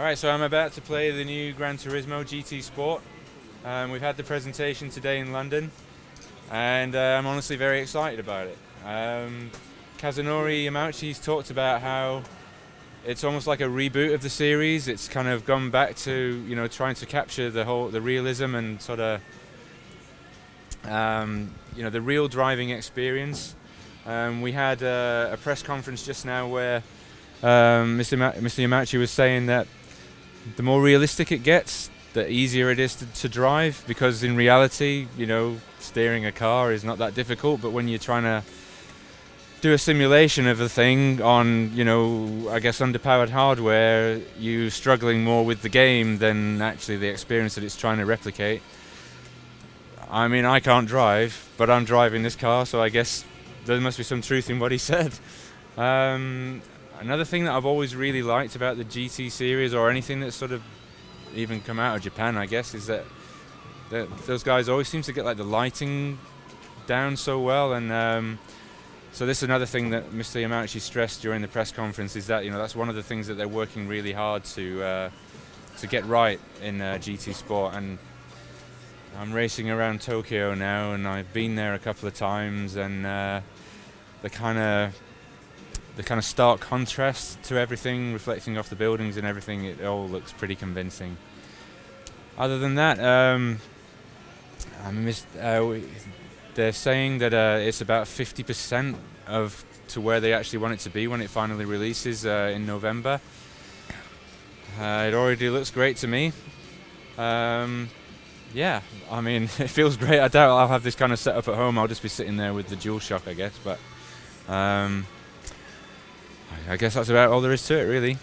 Right, so I'm about to play the new Gran Turismo GT Sport. We've had the presentation today in London, and I'm honestly very excited about it. Kazunori Yamauchi's talked about how it's almost like a reboot of the series. It's kind of gone back to, trying to capture the realism and sort of the real driving experience. We had a press conference just now where Mr. Yamauchi was saying that the more realistic it gets, the easier it is to drive, because in reality, steering a car is not that difficult, but when you're trying to do a simulation of a thing on, I guess underpowered hardware, you're struggling more with the game than actually the experience that it's trying to replicate. I mean, I can't drive, but I'm driving this car, so I guess there must be some truth in what he said. Another thing that I've always really liked about the GT series, or anything that's sort of even come out of Japan, I guess, is that those guys always seem to get like the lighting down so well, and so this is another thing that Mr. Yamauchi stressed during the press conference, is that that's one of the things that they're working really hard to get right in GT Sport. And I'm racing around Tokyo now, and I've been there a couple of times, and the kind of stark contrast to everything, reflecting off the buildings and everything, it all looks pretty convincing. Other than that, they're saying that it's about 50% to where they actually want it to be when it finally releases in November. It already looks great to me. Yeah, I mean, it feels great. I doubt I'll have this kind of setup at home. I'll just be sitting there with the DualShock, I guess. But I guess that's about all there is to it, really.